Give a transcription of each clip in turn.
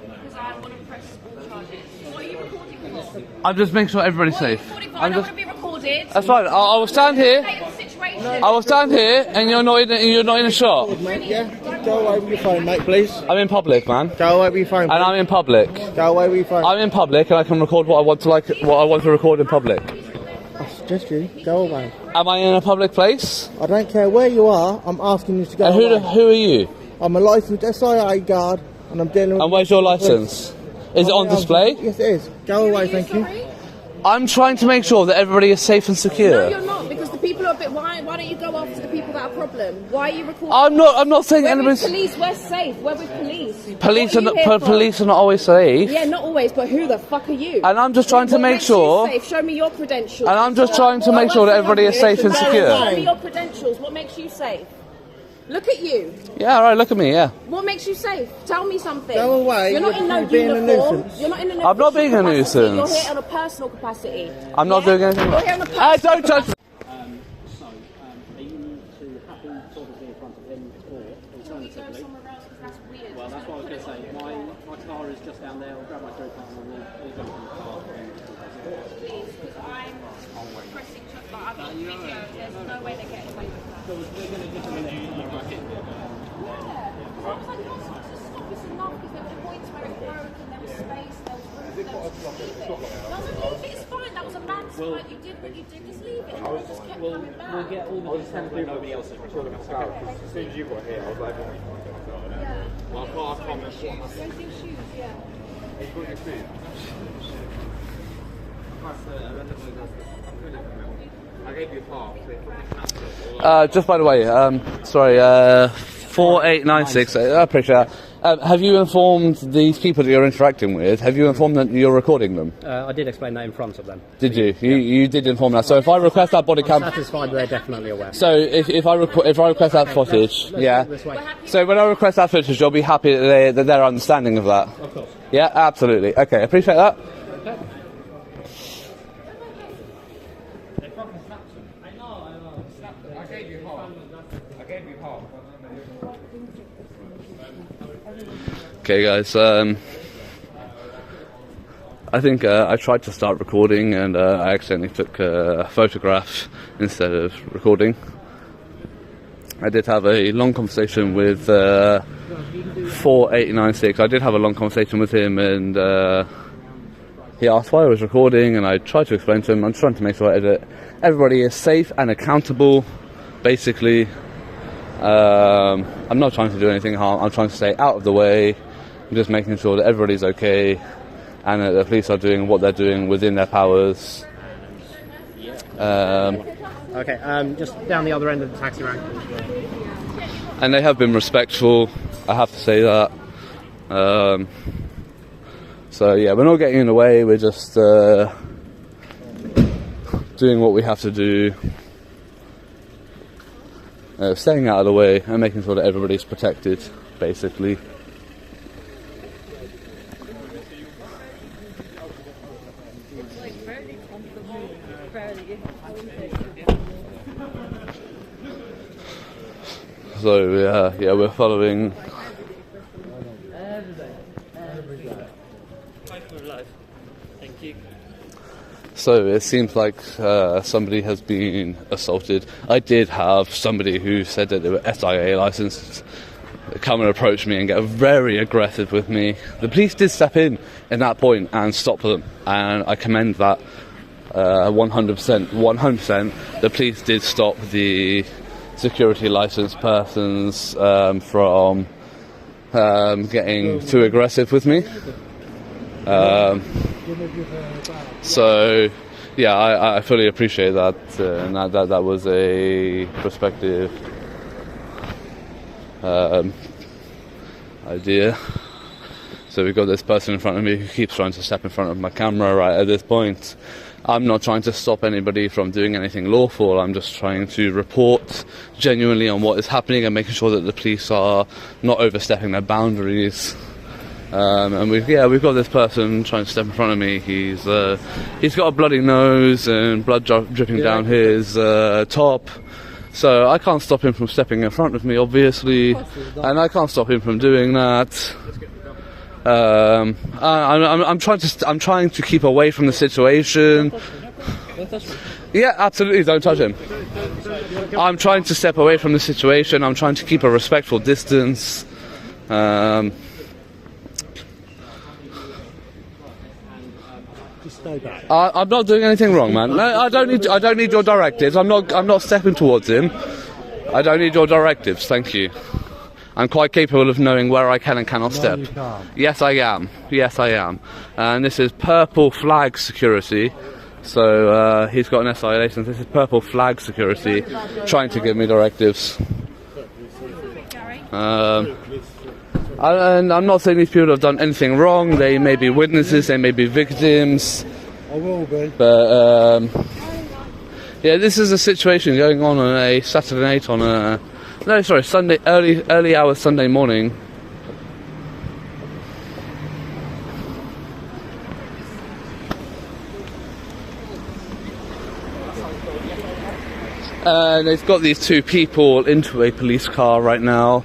Because I want to press all charges. What are you recording for? I'm just making sure everybody's safe. I don't want to be recorded. That's fine. I will stand here. I will stand here, and you're not in a shot. Yeah, go away with your phone, mate, please. I'm in public, man. Go away with your phone, please. And I'm in public. Go away with your phone. I'm in public, and I can record what I want to record in public. I suggest you go away. Am I in a public place? I don't care where you are. I'm asking you to go And away. who are you? I'm a licensed SIA guard, and I'm dealing with. And where's your license? Is it on display? Yes, it is. Go away, thank you. I'm trying to make sure that everybody is safe and secure. No, you're not, because the people are a bit. Why don't you go after the people that are a problem? Why are you recording? I'm not saying anybody's. Police, we're safe. We're with police. Police are not always safe. Yeah, not always, but who the fuck are you? And I'm just trying to make sure. Safe? Show me your credentials. And I'm just trying to make sure that everybody is safe and secure. Show me your credentials. What makes you safe? Look at you. Yeah, all right. Look at me. Yeah. What makes you safe? Tell me something. Go away. You're not in no uniform. You're not in a. I'm not being a nuisance. You're here on a personal capacity. I'm not doing anything. You're here on a personal Don't touch me. Are you happy to obviously in front of him, or alternatively? That's weird. Well, that's what I was going to say. My car is just down there. I'll grab my crew car and we'll go in the car. Please, because I'm pressing shut. Like, I've got video. There's no way they're getting away with that. So we're going to just let you know. I was like, you're not supposed to stop this enough because there were points where it broke and there was space, there was room, there was leave it. I was like, leave it, it's fine. That was a bad spike. You did what you did, just leave it. And it just kept coming back. We'll get all the distance where nobody else is recording. As soon as you got here, I was like, well, I can't miss one. Using shoes, yeah. You've got your feet. I gave you half. Just by the way, sorry, 4896. I appreciate that. Have you informed these people that you're interacting with? Have you informed them that you're recording them? I did explain that in front of them. Did you? You did inform that. So if I request that body cam, I'm satisfied they're definitely aware. so if I request that footage, yeah. So when I request that footage, you'll be happy that they're understanding of that. Of course. Yeah, absolutely. Okay, appreciate that. Okay, guys. I think I tried to start recording and I accidentally took a photograph instead of recording. I did have a long conversation with 4896. I did have a long conversation with him, and he asked why I was recording, and I tried to explain to him I'm trying to make sure that everybody is safe and accountable, basically. I'm not trying to do anything harm. I'm trying to stay out of the way. I'm just making sure that everybody's okay and that the police are doing what they're doing within their powers. Okay, just down the other end of the taxi rank. And they have been respectful, I have to say that. So yeah, we're not getting in the way, we're just doing what we have to do. Staying out of the way and making sure that everybody's protected, basically. So yeah, we're following. Thank you. So it seems like somebody has been assaulted. I did have somebody who said that they were SIA licensed come and approach me and get very aggressive with me. The police did step in that point and stop them, and I commend that 100%. 100%. The police did stop the security licensed persons from getting too aggressive with me. So yeah, I fully appreciate that, and that was a perspective idea. So we've got this person in front of me who keeps trying to step in front of my camera right at this point. I'm not trying to stop anybody from doing anything lawful. I'm just trying to report genuinely on what is happening and making sure that the police are not overstepping their boundaries. And we've got this person trying to step in front of me. He's got a bloody nose and blood dripping down his top. So I can't stop him from stepping in front of me, obviously, and I can't stop him from doing that. I'm trying to keep away from the situation. Yeah, absolutely. Don't touch him. I'm trying to step away from the situation. I'm trying to keep a respectful distance. Just stay back. I'm not doing anything wrong, man. No, I don't need your directives. I'm not stepping towards him. I don't need your directives. Thank you. I'm quite capable of knowing where I can and cannot step. You can't. Yes, I am. Yes, I am. And this is purple flag security. So he's got an SIA license. This is purple flag security, trying to give me directives. And I'm not saying these people have done anything wrong. They may be witnesses. They may be victims. I will be. But yeah, this is a situation going on a Saturday night on a Sunday early hours Sunday morning. And they've got these two people into a police car right now,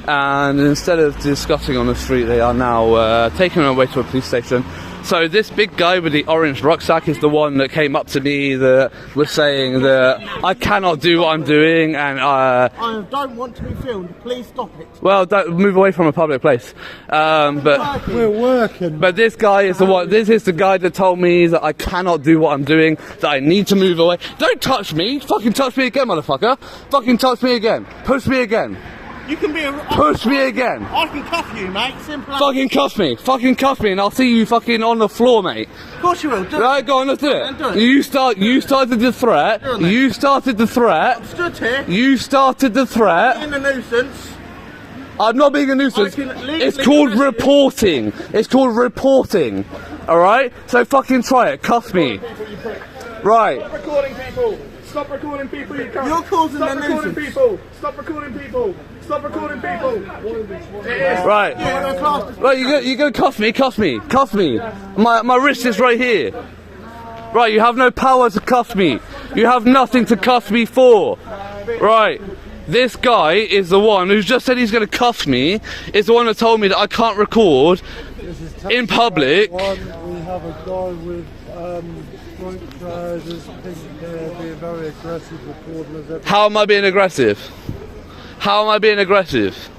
and instead of discussing on the street, they are now taking them away to a police station. So this big guy with the orange rucksack is the one that came up to me that was saying that I cannot do what I'm doing, and I don't want to be filmed. Please stop it. well, don't move away from a public place. But We're working. But this guy is the one. This is the guy that told me that I cannot do what I'm doing. That I need to move away. Don't touch me. Fucking touch me again, motherfucker. Fucking touch me again. Push me again. You can be a... Push me again. I can cuff you, mate. Simple as... Fucking cuff me. Fucking cuff me, and I'll see you fucking on the floor, mate. Of course you will. Do Right, it. go on, let's do Then do it. it. You started the threat. Doing it. You started the threat. Stood here. You started the threat. In a nuisance. I'm not being a nuisance. I can legally It's called arrest you. reporting. It's called reporting. Alright? So fucking try it. Cuff me. Right. Stop recording people! Stop recording people, you can't. You're causing Stop a recording nuisance. people! Stop recording people! Stop recording people! It is. Right. Yeah, class. Right, you go cuff me. My wrist is right here. Right, you have no power to cuff me. You have nothing to cuff me for. Right. This guy is the one who's just said he's going to cuff me, is the one that told me that I can't record in public. One, we have a guy with white trousers, pink hair, being very aggressive, recording us every... How am I being aggressive? How am I being aggressive?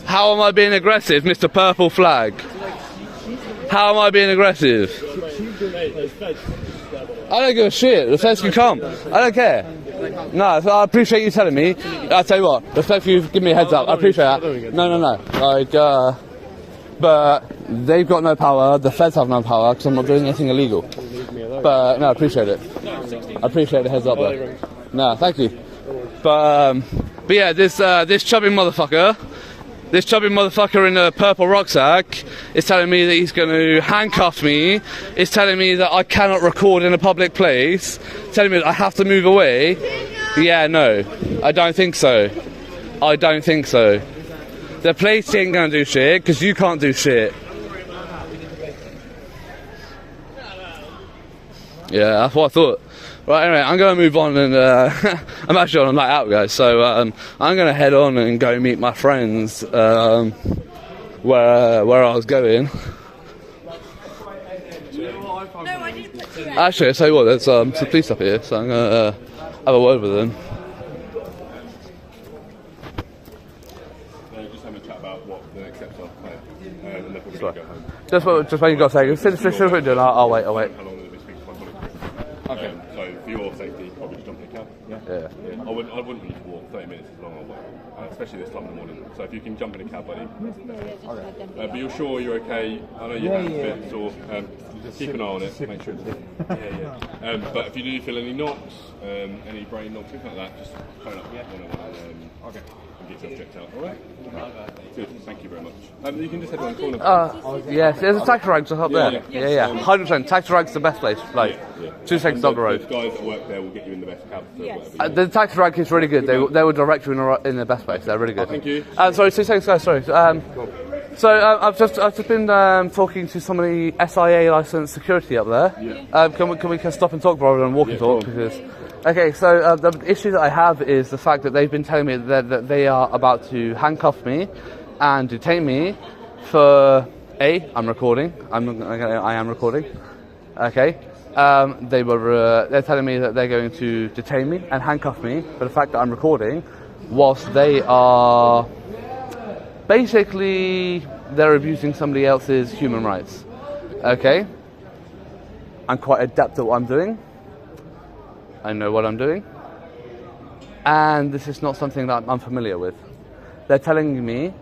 How am I being aggressive, Mr. Purple Flag? How am I being aggressive? I don't give a shit. The feds can come. I don't care. No, I appreciate you telling me. I'll tell you what. The feds you give me a heads up. I appreciate that. No. Like, but they've got no power. The feds have no power because I'm not doing anything illegal. But no, I appreciate it. I appreciate the heads up though. No, thank you. But yeah, this chubby motherfucker in a purple rucksack is telling me that he's going to handcuff me. Is telling me that I cannot record in a public place. Telling me that I have to move away. Yeah, no, I don't think so. I don't think so. The police ain't going to do shit because you can't do shit. Yeah, that's what I thought. Right, anyway, I'm going to move on and I'm actually on a night out, guys. So I'm going to head on and go meet my friends where I was going. No, I didn't put you out. Actually, I tell you what, there's some police up here, so I'm going to have a word with them. Just having a chat about what the next steps are, and then we're going to go home. Just when you got to say, finish what you're doing, I'll wait. How long will this speak to my colleague? Okay. So for your safety, probably just jump in a cab. Yeah. I wouldn't want you to walk 30 minutes is a long old way, especially this time in the morning. So if you can jump in a cab, buddy. But you're sure you're okay? I know your hand's a bit sore. Keep an eye on it. Make sure it's but if you do feel any knocks, any brain knocks, anything like that, just phone up. Okay. And get your checked out. All right. Good. Thank you very much. You can just head around the corner. Yes, there's a taxi rank just up there. Yeah. 100%. Taxi rank's the best place. Like, 2 seconds up the road. The guys that work there will get you in the best cab for whatever. The taxi rank is really good. They will direct you in the best place. They're really good. Thank you. Sorry, 2 seconds, guys. Sorry. I've just been talking to some of the SIA licensed security up there. Can we stop and talk rather than walk and talk? Because okay, so the issue that I have is the fact that they've been telling me that they are about to handcuff me and detain me For I'm recording. I am recording. Okay. They're telling me that they're going to detain me and handcuff me for the fact that I'm recording, whilst they are basically they're abusing somebody else's human rights. Okay. I'm quite adept at what I'm doing. I know what I'm doing. And this is not something that I'm unfamiliar with. They're telling me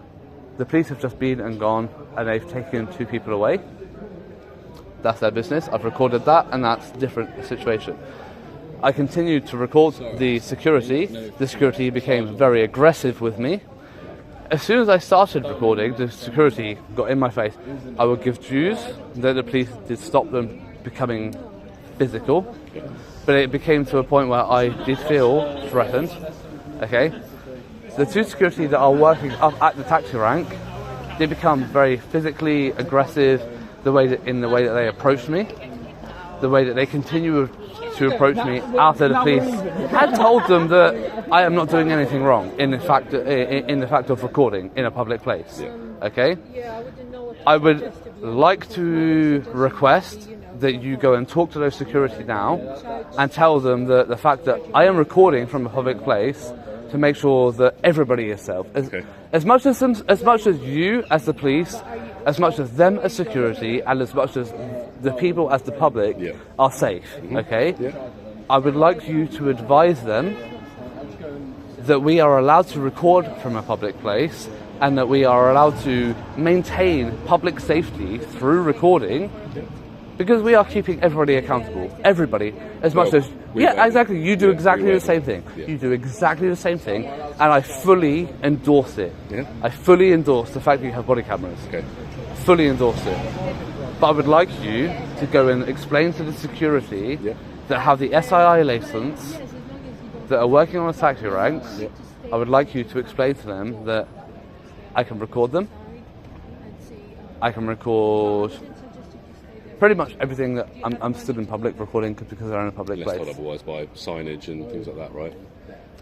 the police have just been and gone and they've taken 2 people away. That's their business. I've recorded that and that's a different situation. I continued to record the security. The security became very aggressive with me. As soon as I started recording, the security got in my face. I would give dues that the police did stop them becoming physical. But it became to a point where I did feel threatened. Okay? The 2 security that are working up at the taxi rank, they become very physically aggressive in the way that they approached me, the way that they continue to approach me after the police had told them that I am not doing anything wrong in the fact of recording in a public place. Okay? I would like to request that you go and talk to those security now and tell them that the fact that I am recording from a public place to make sure that everybody is safe. As much as you as the police, as much as them as security, and as much as the people as the public are safe. Okay? I would like you to advise them that we are allowed to record from a public place and that we are allowed to maintain public safety through recording. Because we are keeping everybody accountable. Everybody. As much as... Yeah, exactly. You do exactly the same thing. You do exactly the same thing. And I fully endorse it. I fully endorse the fact that you have body cameras. Fully endorse it. But I would like you to go and explain to the security that have the SII license, that are working on the taxi ranks, I would like you to explain to them that I can record them. I can record... pretty much everything that I'm stood in public recording because they're in a public place. Unless otherwise by signage and things like that, right?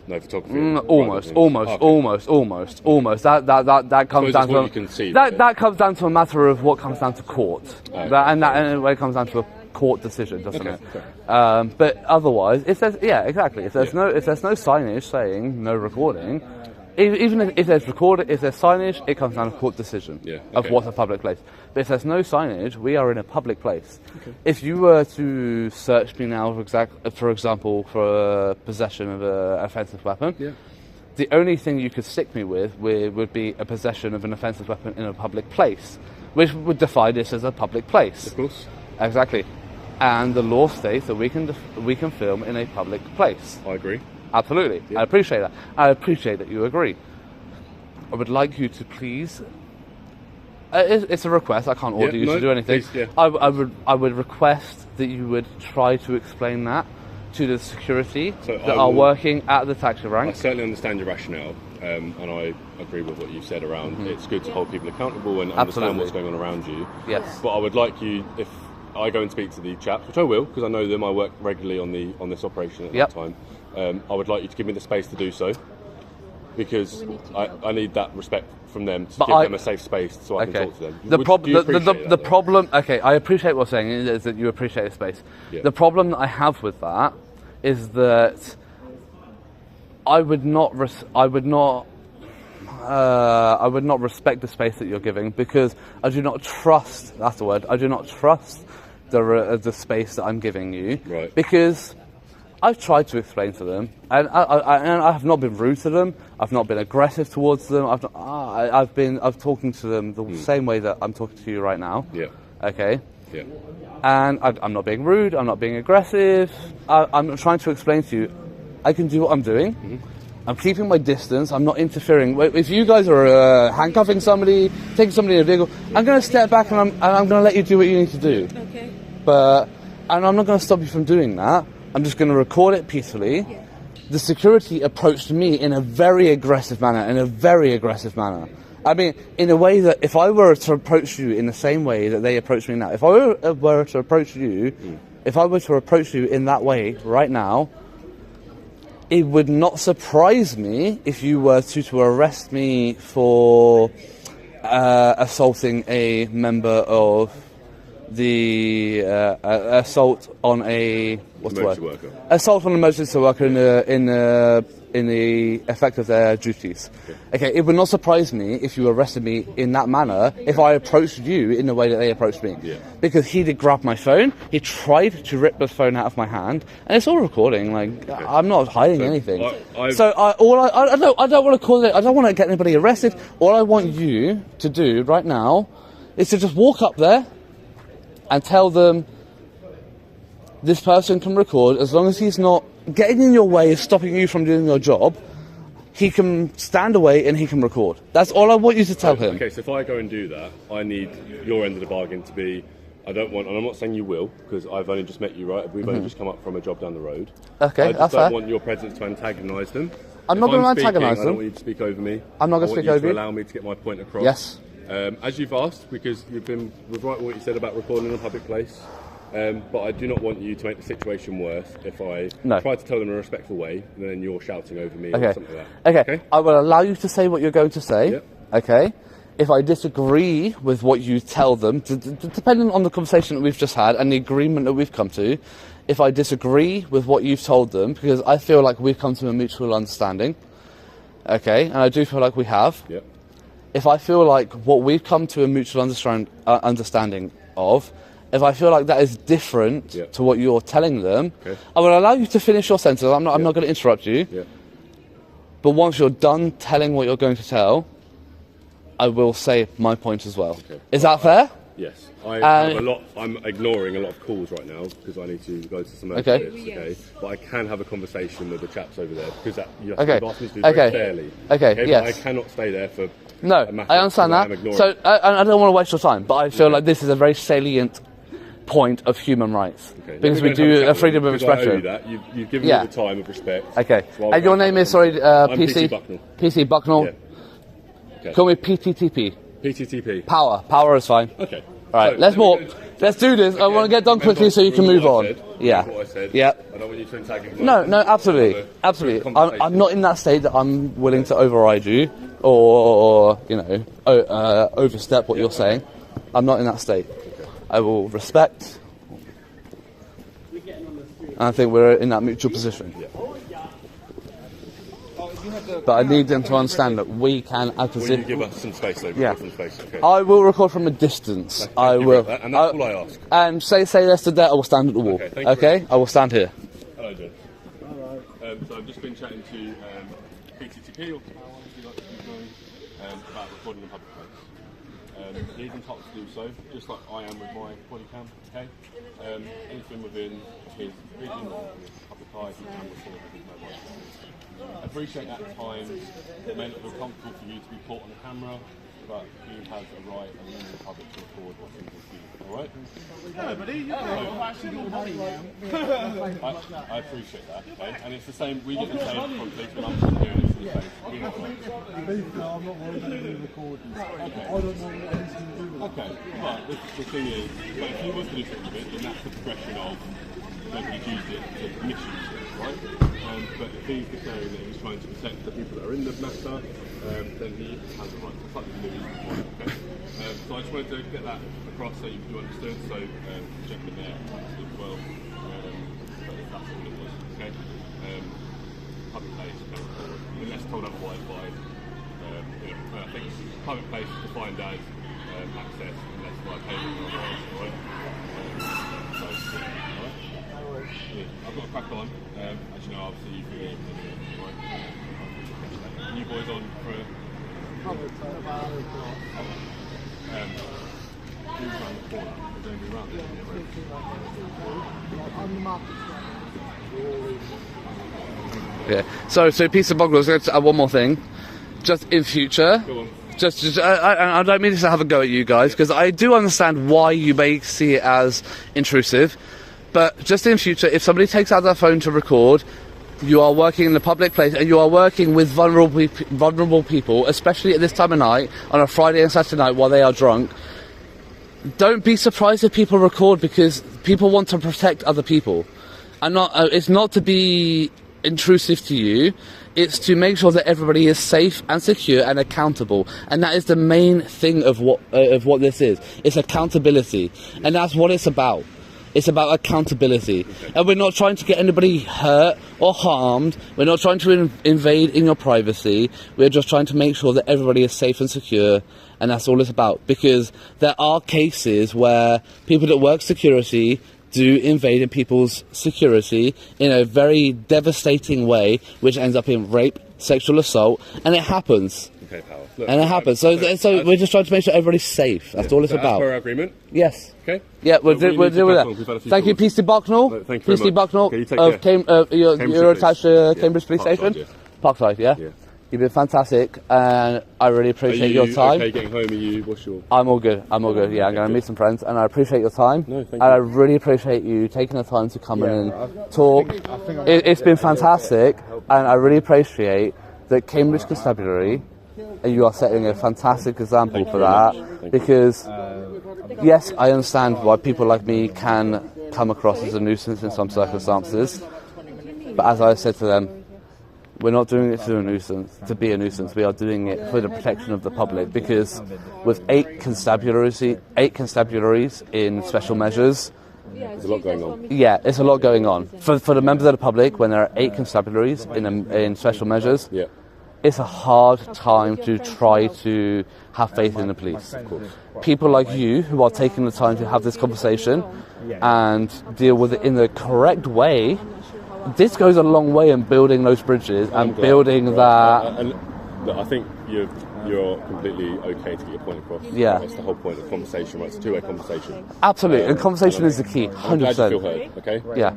No photography. Almost. That comes down to that comes down to a matter of what comes down to court, and it comes down to a court decision, doesn't it? But otherwise, if there's if there's no signage saying no recording. Even if there's signage, it comes down to a court decision of what's a public place. But if there's no signage, we are in a public place. If you were to search me now, for example, for possession of an offensive weapon, the only thing you could stick me with would be a possession of an offensive weapon in a public place, which would define this as a public place. Of course. Exactly. And the law states that we can film in a public place. I agree. Absolutely. I appreciate that. I appreciate that you agree. I would like you to please... it's a request. I can't order you to do anything. Please, I would request that you would try to explain that to the security that are working at the taxi rank. I certainly understand your rationale, and I agree with what you said around it's good to hold people accountable and understand what's going on around you. Yes. But I would like you, if I go and speak to the chaps, which I will, because I know them, I work regularly on this operation at that time. I would like you to give me the space to do so, because I need that respect from them to give them a safe space so I can talk to them. The problem. Okay, I appreciate what you're saying is that you appreciate the space. The problem that I have with that is that I would not respect the space that you're giving because I do not trust. That's the word. I do not trust the space that I'm giving you because. I've tried to explain to them, and I have not been rude to them. I've not been aggressive towards them. I've talking to them the same way that I'm talking to you right now. Okay. And I'm not being rude. I'm not being aggressive. I'm trying to explain to you, I can do what I'm doing. I'm keeping my distance. I'm not interfering. If you guys are handcuffing somebody, taking somebody in a vehicle, I'm going to step back and I'm going to let you do what you need to do. Okay. And I'm not going to stop you from doing that. I'm just going to record it peacefully. The security approached me in a very aggressive manner, I mean, in a way that if I were to approach you in the same way that they approach me now, if I were to approach you, in that way right now, it would not surprise me if you were to arrest me for assaulting a member of the assault on a Emergency worker. assault on an emergency worker in the effect of their duties. Okay, it would not surprise me if you arrested me in that manner if I approached you in the way that they approached me. Yeah. Because he did grab my phone, he tried to rip the phone out of my hand, and it's all recording. Like, I'm not hiding anything. I don't want to call it. I don't want to get anybody arrested. All I want you to do right now is to just walk up there and tell them this person can record as long as he's not getting in your way of stopping you from doing your job. He can stand away and he can record. That's all I want you to tell him. Okay, so if I go and do that, I need your end of the bargain to be, I don't want, and I'm not saying you will, because I've only just met you, right? We've only just come up from a job down the road. Okay, I just that's don't fair. want your presence to antagonise them. I'm not going to antagonise I them. don't want you to speak over me. I'm not going to speak over you. Allow me to get my point across. Yes. As you've asked, because you've been right with what you said about recording in a public place. But I do not want you to make the situation worse if I try to tell them in a respectful way and then you're shouting over me or something like that. Okay. I will allow you to say what you're going to say. Yep. Okay. If I disagree with what you tell them, depending on the conversation that we've just had and the agreement that we've come to, if I disagree with what you've told them, because I feel like we've come to a mutual understanding, okay, and I do feel like we have. Yep. If I feel like what we've come to a mutual understanding of, if I feel like that is different to what you're telling them, I will allow you to finish your sentence. I'm not going to interrupt you. Yeah. But once you're done telling what you're going to tell, I will say my point as well. Okay. Is that fair? Yes. I'm ignoring a lot of calls right now because I need to go to some other bits, okay? But I can have a conversation with the chaps over there because you've asked me to do very fairly. Okay, yes. But I cannot stay there for No, I understand that. So I don't want to waste your time, but I feel like this is a very salient point of human rights because we do a freedom of expression. I owe you that. You've given me the time of respect. Okay. So and your name is, sorry, PC Bucknell. PC Bucknell. Yeah. Okay. Call me PTTP. PTTP. Power is fine. Okay. All right, let's do this. I want to get done quickly so you can move on. Yeah. What I said. Yeah. I don't want you to antagonize. No, absolutely. I'm not in that state that I'm willing to override you or overstep what you're saying. I'm not in that state. I will respect. And I think we're in that mutual position. But I need them to understand that we can, as Will you give us some space, though? Some space. Okay. I will record from a distance. I will. And that's all I ask. And say less to that, I will stand at the wall. Okay? I will stand here. Hello, Joe. So I've just been chatting to PTTP, about recording in public place. He's entitled to do so, just like I am with my body cam. Okay. Anything within his vision, public eye, he can record with his mobile. I appreciate at times it may not feel comfortable for you to be caught on the camera, but he has a right and in the public to record what's in his view. Alright? I appreciate that, okay? And it's the same, we get the same from police when I'm sitting here and it's the same. I'm not worried about any recording. I don't know what he's going to do with it. Okay, but the thing is, but if he was to do something with it, then that's the progression of nobody's used it to misuse it, right? But if he's declaring that he's trying to protect the people that are in the matter, then he has a right to cut the news, okay? So I just wanted to get that across so you understood, so the gentleman there understood as well, but that's all it was, okay? Public place, unless told otherwise by, I think public place is defined as access unless by payment or otherwise, alright? I've got to crack on. As you know, obviously you can leave right? You boys on for who's around the corner? Is there anybody around there? Yeah. So piece of boggle. Let's add one more thing. Just in future. Go on. I don't mean to have a go at you guys because I do understand why you may see it as intrusive. But just in future, if somebody takes out their phone to record, you are working in the public place and you are working with vulnerable people, especially at this time of night, on a Friday and Saturday night while they are drunk. Don't be surprised if people record because people want to protect other people. And it's not to be intrusive to you. It's to make sure that everybody is safe and secure and accountable, and that is the main thing of what this is. It's accountability, and that's what it's about. It's about accountability, and we're not trying to get anybody hurt or harmed. We're not trying to invade in your privacy. We're just trying to make sure that everybody is safe and secure, and that's all it's about. Because there are cases where people that work security do invade in people's security in a very devastating way, which ends up in rape, sexual assault, and it happens. Okay, pal. Look, and it happens. So we're just trying to make sure everybody's safe. That's all it's about. As per our agreement. Yes. Okay. Yeah, we'll So do we need to with crack on. We've had a that. few Thank you, calls. PC Bucknell. No, thank you very PC much. Bucknell Okay, you take of care. you're Cambridge attached to Police. Cambridge Police Parkside, Station? yeah. Parkside, yeah? Yeah. You've been fantastic, and I really appreciate your time. Okay, getting home? Are you? What's your? I'm all good. Yeah, I'm going to meet some friends, and I appreciate your time. No, thank and you. I really appreciate you taking the time to come in and talk. It's been fantastic, and I really appreciate that Cambridge Constabulary, and you are setting a fantastic example for that. Because, yes, I understand why people like me can come across as a nuisance in some circumstances, but as I said to them, we're not doing it to be a nuisance. We are doing it for the protection of the public, because with 8 constabularies in special measures, There's a lot going on. yeah, it's a lot going on. For the members of the public, when there are 8 constabularies in special measures, Yeah. it's a hard time to try to have faith in the police. Of course. People like you who are taking the time to have this conversation and deal with it in the correct way, this goes a long way in building those bridges and building that. And look, I think you're completely okay to get your point across. Yeah. That's the whole point of conversation, right? It's a two-way conversation. Absolutely, and conversation is the key, I'm glad you feel 100%. heard, okay? Yeah.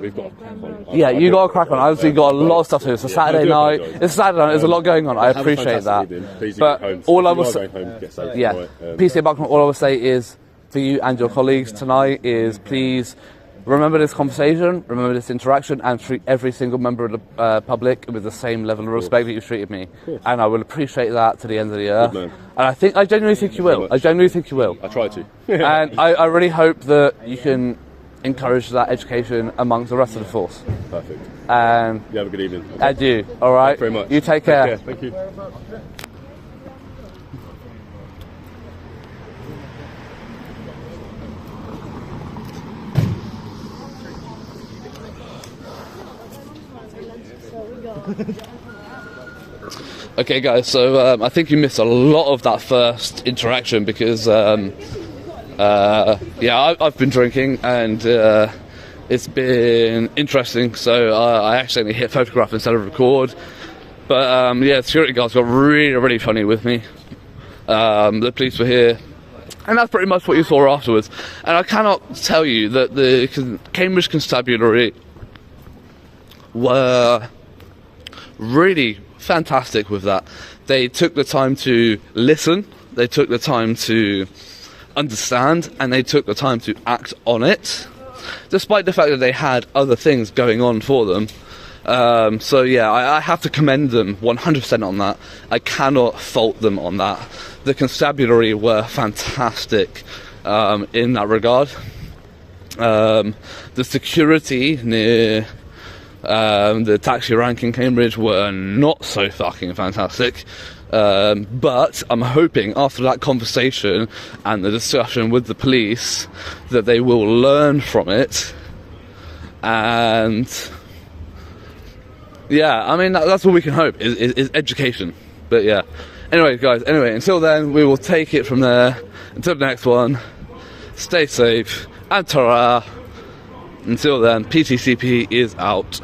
We've got a crack on. Yeah, you got to crack on. Obviously, you got a lot of stuff to do. It's a Saturday night. It's a Saturday night. There's a lot going on. I Have a appreciate that. fantastic evening. Please do But get home. all I If you will are say, going home, get safe. yeah, Right, PC Buckman, all I will say is for you and your colleagues tonight is please remember this conversation, remember this interaction, and treat every single member of the public with the same level of respect that you've treated me. And I will appreciate that to the end of the earth. man. And I genuinely think you will. I genuinely think you will. I try to. And I really hope that you can encourage that education amongst the rest of the force. Perfect. And You have a good evening. I do. All right. Thank you very much. You take care. Thank you. Okay, guys. So I think you missed a lot of that first interaction because, I've been drinking and it's been interesting. So I accidentally hit photograph instead of record. But the security guards got really, really funny with me. The police were here. And that's pretty much what you saw afterwards. And I cannot tell you that the Cambridge Constabulary were really fantastic with that. They took the time to listen, they took the time to understand, and they took the time to act on it, despite the fact that they had other things going on for them. I have to commend them 100% on that. I cannot fault them on that. The constabulary were fantastic in that regard. The security near the taxi rank in Cambridge were not so fucking fantastic. But I'm hoping after that conversation and the discussion with the police that they will learn from it. And that's all we can hope is education. But yeah. Anyway, guys, until then, we will take it from there. Until the next one, stay safe, and ta-ra. Until then, PTCP is out.